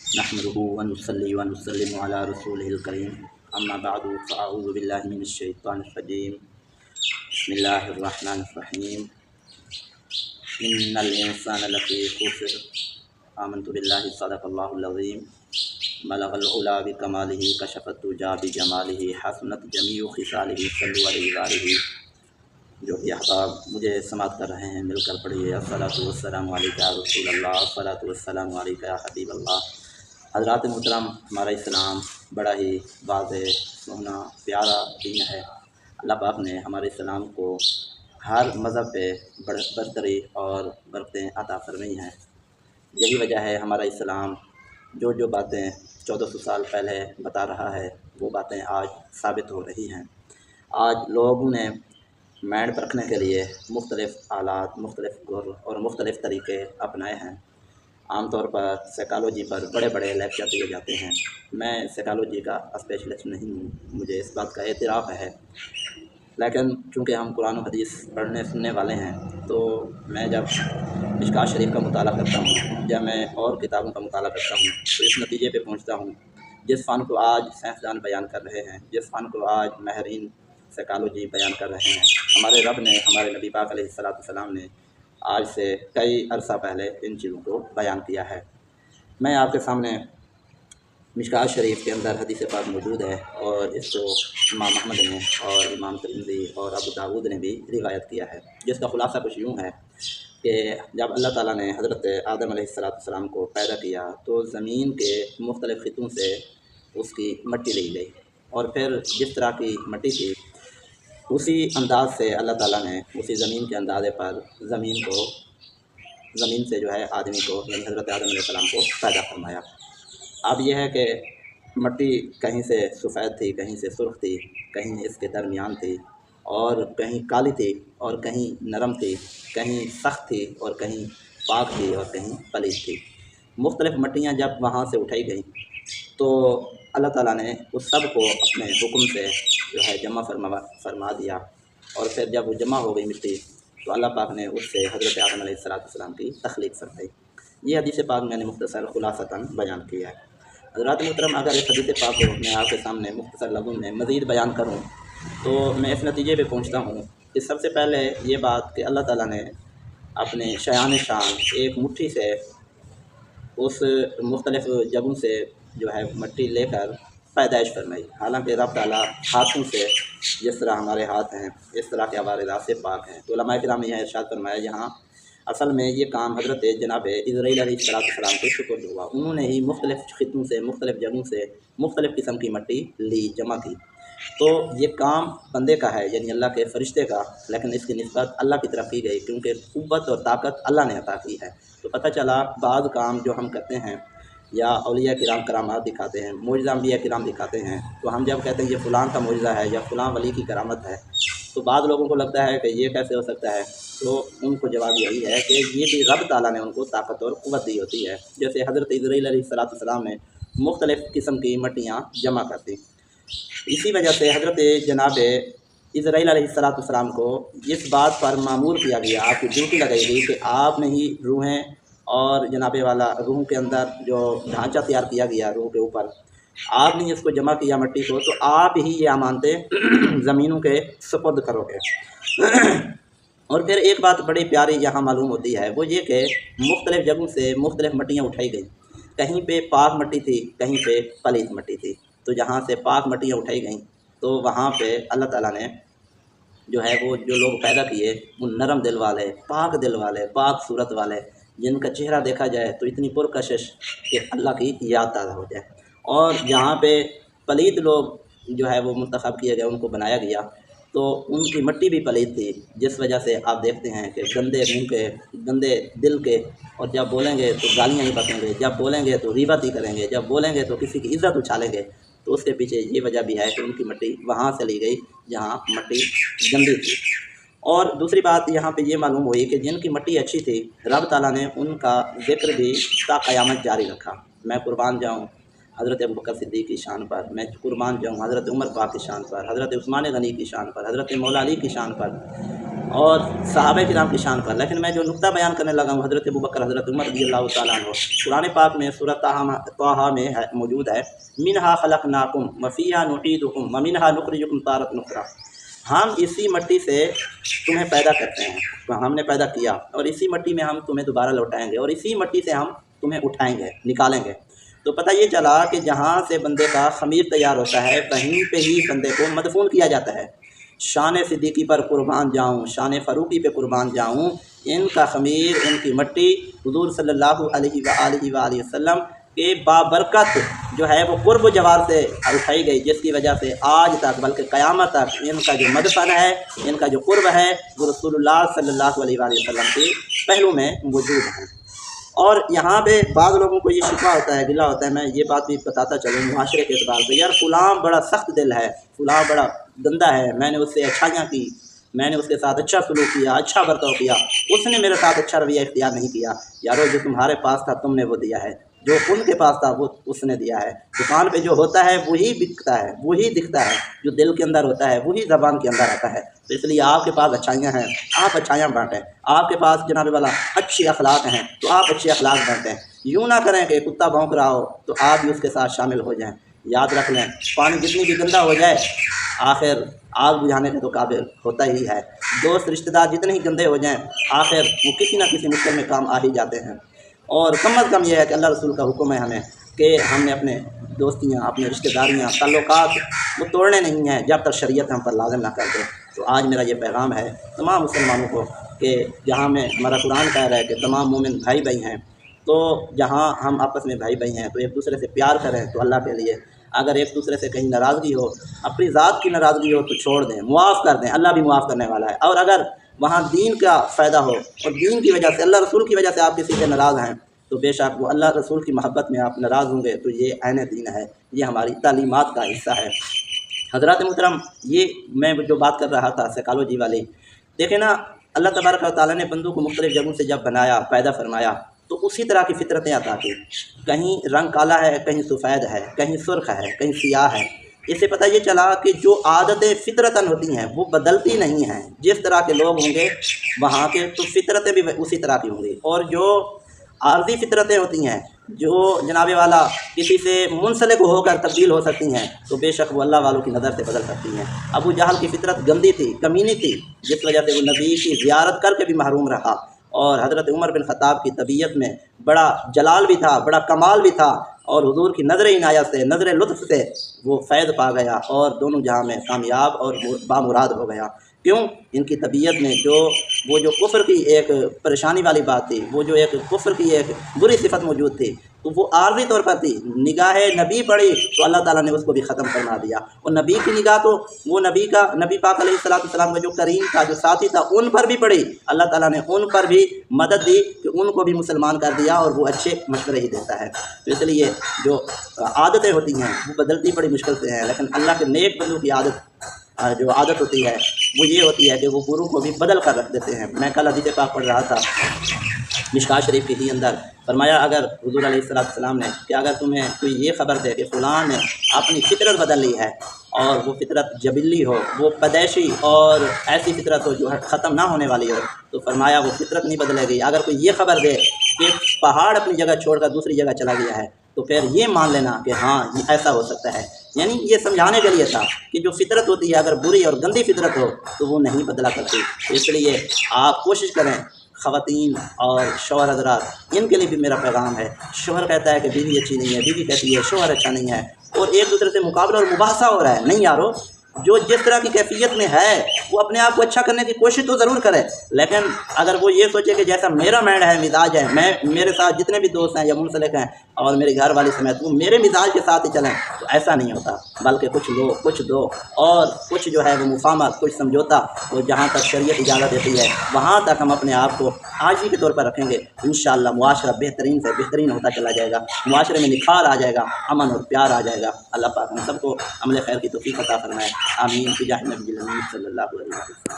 نحمده ونصلي ونسلم على رسوله الكريم اما بعد فاعوذ بالله من الشيطان الرجيم بسم الله الرحمن الرحيم ان الانسان لفي خسر آمنت بالله صدق الله العظيم بلغ العلا بکماله کشف الدجى بجماله حسنت جمیع خصاله صلوا علیہ وآلہ۔ جو بھی احباب مجھے سماعت کر رہے ہیں مل کر پڑھیے الصلاۃ والسلام علیک یا رسول اللہ، الصلاۃ والسلام علیک یا حبیب اللہ۔ حضرات محترم، ہمارا اسلام بڑا ہی واضح، سونا، پیارا دین ہے۔ اللہ پاک نے ہمارے اسلام کو ہر مذہب پہ برتری اور برکتیں عطا فرمائی ہیں۔ یہی وجہ ہے ہمارا اسلام جو باتیں 1400 سال پہلے بتا رہا ہے وہ باتیں آج ثابت ہو رہی ہیں۔ آج لوگوں نے مینڈ پرکھنے کے لیے مختلف آلات، مختلف گر اور مختلف طریقے اپنائے ہیں۔ عام طور پر سائیکالوجی پر بڑے بڑے لیکچر دیے جاتے ہیں۔ میں سائیکالوجی کا اسپیشلسٹ نہیں ہوں، مجھے اس بات کا اعتراف ہے، لیکن چونکہ ہم قرآن و حدیث پڑھنے سننے والے ہیں تو میں جب مشکوٰۃ شریف کا مطالعہ کرتا ہوں یا میں اور کتابوں کا مطالعہ کرتا ہوں تو اس نتیجے پہ پہنچتا ہوں، جس فن کو آج سائنسدان بیان کر رہے ہیں، جس فن کو آج ماہرین سائیکالوجی بیان کر رہے ہیں، ہمارے رب نے، ہمارے نبی پاک علیہ السلام نے آج سے کئی عرصہ پہلے ان چیزوں کو بیان کیا ہے۔ میں آپ کے سامنے مشکوٰۃ شریف کے اندر حدیث پاک موجود ہے اور اس کو امام احمد نے اور امام ترمذی اور ابو داؤد نے بھی روایت کیا ہے، جس کا خلاصہ کچھ یوں ہے کہ جب اللہ تعالیٰ نے حضرت آدم علیہ السلام کو پیدا کیا تو زمین کے مختلف خطوں سے اس کی مٹی لی گئی، اور پھر جس طرح کی مٹی تھی اسی انداز سے اللہ تعالیٰ نے اسی زمین کے اندازے پر زمین سے جو ہے آدمی کو، یعنی حضرت آدم علیہ السلام کو پیدا فرمایا۔ اب یہ ہے کہ مٹی کہیں سے سفید تھی، کہیں سے سرخ تھی، کہیں اس کے درمیان تھی، اور کہیں کالی تھی اور کہیں نرم تھی، کہیں سخت تھی اور کہیں پاک تھی اور کہیں پلید تھی۔ مختلف مٹیاں جب وہاں سے اٹھائی گئیں تو اللہ تعالیٰ نے اس سب کو اپنے حکم سے جو ہے جمع فرما دیا، اور پھر جب وہ جمع ہو گئی مٹی تو اللہ پاک نے اس سے حضرت آدم علیہ السلام کی تخلیق فرمائی۔ یہ حدیث پاک میں نے مختصر خلاصتاً بیان کیا ہے۔ حضرات محترم، اگر اس حدیث پاک کو میں آپ کے سامنے مختصر لفظوں میں مزید بیان کروں تو میں اس نتیجے پہ پہنچتا ہوں کہ سب سے پہلے یہ بات کہ اللہ تعالیٰ نے اپنے شایان شان ایک مٹھی سے اس مختلف جگہوں سے جو ہے مٹی لے کر پیدائش فرمائی۔ حالانکہ رب تعالیٰ ہاتھوں سے، جس طرح ہمارے ہاتھ ہیں اس طرح کے ہمارے ذات سے پاک ہیں، تو علماء کرام نے یہ ارشاد فرمایا یہاں اصل میں یہ کام حضرت جناب اسرائیل علیہ السلام کے سپرد ہوا۔ انہوں نے ہی مختلف خطوں سے، مختلف جگہوں سے مختلف قسم کی مٹی لی، جمع کی۔ تو یہ کام بندے کا ہے، یعنی اللہ کے فرشتے کا، لیکن اس کی نسبت اللہ کی طرف کی گئی کیونکہ قوت اور طاقت اللہ نے عطا کی ہے۔ تو پتہ چلا بعض کام جو ہم کرتے ہیں یا اولیاء کرام کرامات دکھاتے ہیں، معجزہ انبیاء کرام دکھاتے ہیں، تو ہم جب کہتے ہیں یہ فلاں کا معجزہ ہے یا فلاں ولی کی کرامت ہے تو بعض لوگوں کو لگتا ہے کہ یہ کیسے ہو سکتا ہے، تو ان کو جواب یہی ہے کہ یہ بھی رب تعالیٰ نے ان کو طاقت اور قوت دی ہوتی ہے۔ جیسے حضرت اسرائیل علیہ السلام نے مختلف قسم کی مٹیاں جمع کر دیں، اسی وجہ سے حضرت جناب اسرائیل علیہ السلام کو اس بات پر معمور کیا گیا، آپ کی ڈیوٹی لگائی گئی کہ آپ نے ہی روحیں اور جناب والا روح کے اندر جو ڈھانچہ تیار کیا گیا روح کے اوپر، آپ نے اس کو جمع کیا مٹی کو، تو آپ ہی یہ امانتیں زمینوں کے سپرد کرو گے۔ اور پھر ایک بات بڑی پیاری یہاں معلوم ہوتی ہے، وہ یہ کہ مختلف جگہوں سے مختلف مٹیاں اٹھائی گئیں، کہیں پہ پاک مٹی تھی، کہیں پہ پلید مٹی تھی۔ تو جہاں سے پاک مٹیاں اٹھائی گئیں تو وہاں پہ اللہ تعالیٰ نے جو ہے وہ جو لوگ پیدا کیے وہ نرم دل والے، پاک دل والے، پاک صورت والے، جن کا چہرہ دیکھا جائے تو اتنی پرکشش کہ اللہ کی یاد تازہ ہو جائے۔ اور جہاں پہ پلید لوگ جو ہے وہ منتخب کیے گئے، ان کو بنایا گیا، تو ان کی مٹی بھی پلید تھی، جس وجہ سے آپ دیکھتے ہیں کہ گندے منہ کے، گندے دل کے، اور جب بولیں گے تو گالیاں ہی بکیں گے، جب بولیں گے تو غیبت ہی کریں گے، جب بولیں گے تو کسی کی عزت اچھالیں گے۔ تو اس کے پیچھے یہ وجہ بھی ہے کہ ان کی مٹی وہاں سے لی گئی جہاں مٹی گندی تھی۔ اور دوسری بات یہاں پہ یہ معلوم ہوئی کہ جن کی مٹی اچھی تھی رب تعالیٰ نے ان کا ذکر بھی تا قیامت جاری رکھا۔ میں قربان جاؤں حضرت ابوبکر صدیق کی شان پر، میں قربان جاؤں حضرت عمر پاک کی شان پر، حضرت عثمان غنی کی شان پر، حضرت مولا علی کی شان پر، اور صحابہ کرام کی شان پر۔ لیکن میں جو نقطہ بیان کرنے لگا ہوں حضرت ابوبکر حضرت عمر رضی اللہ تعالیٰ عنہ، قرآن پاک میں سورۃ طٰہٰ میں موجود ہے، منہا خلقناکم وفیہا نعیدکم ومنہا نخرجکم تارۃ اخری، ہم اسی مٹی سے تمہیں پیدا کرتے ہیں، ہم نے پیدا کیا، اور اسی مٹی میں ہم تمہیں دوبارہ لوٹائیں گے، اور اسی مٹی سے ہم تمہیں اٹھائیں گے، نکالیں گے۔ تو پتہ یہ چلا کہ جہاں سے بندے کا خمیر تیار ہوتا ہے وہیں پہ ہی بندے کو مدفون کیا جاتا ہے۔ شان صدیقی پر قربان جاؤں، شان فاروقی پہ قربان جاؤں، ان کا خمیر، ان کی مٹی حضور صلی اللہ علیہ وآلہ وسلم کے بابرکت جو ہے وہ قرب و جوار سے اٹھائی گئی، جس کی وجہ سے آج تک بلکہ قیامت تک ان کا جو مدفن ہے، ان کا جو قرب ہے، وہ رسول اللہ صلی اللہ علیہ وآلہ وسلم کے پہلو میں موجود ہے۔ اور یہاں پہ بعض لوگوں کو یہ شکوہ ہوتا ہے، گلہ ہوتا ہے، میں یہ بات بھی بتاتا چلوں معاشرے کے اعتبار سے، یار فلاں بڑا سخت دل ہے، فلاں بڑا گندہ ہے، میں نے اس سے اچھائیاں کی، میں نے اس کے ساتھ اچھا سلوک کیا، اچھا برتاؤ کیا، اس نے میرے ساتھ اچھا رویہ اختیار نہیں کیا۔ یارو جو تمہارے پاس تھا تم نے وہ دیا ہے، جو ان کے پاس تھا وہ اس نے دیا ہے۔ دکان پہ جو ہوتا ہے وہی بکتا ہے، وہی دکھتا ہے، جو دل کے اندر ہوتا ہے وہی زبان کے اندر آتا ہے۔ تو اس لیے آپ کے پاس اچھائیاں ہیں، آپ اچھائیاں بانٹیں، آپ کے پاس جناب والا اچھی اخلاق ہیں تو آپ اچھے اخلاق بانٹیں۔ یوں نہ کریں کہ کتا بھونک رہا ہو تو آپ بھی اس کے ساتھ شامل ہو جائیں۔ یاد رکھ لیں، پانی جتنی بھی گندا ہو جائے آخر آگ بجھانے کے تو قابل ہوتا ہی ہے۔ دوست رشتہ دار جتنے ہی گندے ہو جائیں آخر وہ کسی نہ کسی مشکل میں کام آ ہی جاتے ہیں۔ اور کم از کم یہ ہے کہ اللہ رسول کا حکم ہے ہمیں کہ ہم نے اپنے دوستیاں، اپنے رشتہ داریاں، تعلقات وہ توڑنے نہیں ہیں جب تک شریعت ہم پر لازم نہ کر دے۔ تو آج میرا یہ پیغام ہے تمام مسلمانوں کو کہ جہاں میں ہمارا قرآن کہہ رہا ہے کہ تمام مومن بھائی بھائی ہیں، تو جہاں ہم آپس میں بھائی بھائی ہیں تو ایک دوسرے سے پیار کریں تو اللہ کے لیے، اگر ایک دوسرے سے کہیں ناراضگی ہو، اپنی ذات کی ناراضگی ہو تو چھوڑ دیں، معاف کر دیں، اللہ بھی معاف کرنے والا ہے۔ اور اگر وہاں دین کا فائدہ ہو اور دین کی وجہ سے، اللہ رسول کی وجہ سے آپ کسی سے ناراض ہیں تو بے شک وہ اللہ رسول کی محبت میں آپ ناراض ہوں گے تو یہ عین دین ہے، یہ ہماری تعلیمات کا حصہ ہے۔ حضرات محترم، یہ میں جو بات کر رہا تھا سائیکالوجی والی، دیکھیں نا، اللہ تبارک و تعالیٰ نے بندوں کو مختلف جگہوں سے جب بنایا، پیدا فرمایا تو اسی طرح کی فطرتیں عطا کی۔ کہیں رنگ کالا ہے، کہیں سفید ہے، کہیں سرخ ہے، کہیں سیاہ ہے۔ اس سے پتہ یہ چلا کہ جو عادتیں فطرتاً ہوتی ہیں وہ بدلتی نہیں ہیں۔ جس طرح کے لوگ ہوں گے وہاں کے تو فطرتیں بھی اسی طرح کی ہوں گی، اور جو عارضی فطرتیں ہوتی ہیں جو جناب والا کسی سے منسلک ہو کر تبدیل ہو سکتی ہیں تو بے شک وہ اللہ والوں کی نظر سے بدل سکتی ہیں۔ ابو جہل کی فطرت گندی تھی، کمینی تھی، جس وجہ سے وہ نبی کی زیارت کر کے بھی محروم رہا، اور حضرت عمر بن خطاب کی طبیعت میں بڑا جلال بھی تھا، بڑا کمال بھی تھا، اور حضور کی نظر عنایت سے، نظر لطف سے وہ فیض پا گیا اور دونوں جہاں میں کامیاب اور بامراد ہو گیا۔ کیوں؟ ان کی طبیعت میں وہ جو کفر کی ایک پریشانی والی بات تھی، وہ جو ایک کفر کی ایک بری صفت موجود تھی، تو وہ عارضی طور پر تھی۔ نگاہ نبی پڑی تو اللہ تعالیٰ نے اس کو بھی ختم فرما دیا، اور نبی کی نگاہ تو وہ نبی پاک علیہ السلام کا جو کریم تھا، جو ساتھی تھا، ان پر بھی پڑی، اللہ تعالیٰ نے ان پر بھی مدد دی کہ ان کو بھی مسلمان کر دیا، اور وہ اچھے مشورے ہی دیتا ہے۔ تو اس لیے جو عادتیں ہوتی ہیں وہ بدلتی بڑی مشکل سے ہیں، لیکن اللہ کے نیک بندوں کی جو عادت ہوتی ہے وہ یہ ہوتی ہے کہ وہ گرو کو بھی بدل کر رکھ دیتے ہیں۔ میں کل حدیث پاک پڑھ رہا تھا مشکوٰۃ شریف کے اندر، فرمایا اگر حضور علیہ السلام نے کہ اگر تمہیں کوئی یہ خبر دے کہ فلاں نے اپنی فطرت بدل لی ہے، اور وہ فطرت جبلی ہو، وہ پیدائشی اور ایسی فطرت ہو جو ختم نہ ہونے والی ہو، تو فرمایا وہ فطرت نہیں بدلے گی۔ اگر کوئی یہ خبر دے کہ پہاڑ اپنی جگہ چھوڑ کر دوسری جگہ چلا گیا ہے تو پھر یہ مان لینا کہ ہاں یہ ایسا ہو سکتا ہے۔ یعنی یہ سمجھانے کے لیے تھا کہ جو فطرت ہوتی ہے اگر بری اور گندی فطرت ہو تو وہ نہیں بدلا کرتی۔ اس لیے آپ کوشش کریں، خواتین اور شوہر حضرات، ان کے لیے بھی میرا پیغام ہے۔ شوہر کہتا ہے کہ بیوی اچھی نہیں ہے، بیوی کہتی ہے شوہر اچھا نہیں ہے، اور ایک دوسرے سے مقابلہ اور مباحثہ ہو رہا ہے۔ نہیں یارو، جو جس طرح کی کیفیت میں ہے وہ اپنے آپ کو اچھا کرنے کی کوشش تو ضرور کرے، لیکن اگر وہ یہ سوچے کہ جیسا میرا مائنڈ ہے، مزاج ہے، میرے ساتھ جتنے بھی دوست ہیں یا منسلک ہیں اور میرے گھر والی سمیت وہ میرے مزاج کے ساتھ ہی چلیں، تو ایسا نہیں ہوتا، بلکہ کچھ لو کچھ دو، اور کچھ جو ہے وہ مفاہمت، کچھ سمجھوتا، وہ جہاں تک شریعت اجازت دیتی ہے وہاں تک ہم اپنے آپ کو عاجزی کے طور پر رکھیں گے، انشاءاللہ معاشرہ بہترین سے بہترین ہوتا چلا جائے گا، معاشرے میں نکھار آ جائے گا، امن اور پیار آ جائے گا۔ اللہ پاک ہم سب کو عمل خیر کی توفیق عطا فرمائے، آمین بجاہ نبی الامین صلی اللہ علیہ وسلم۔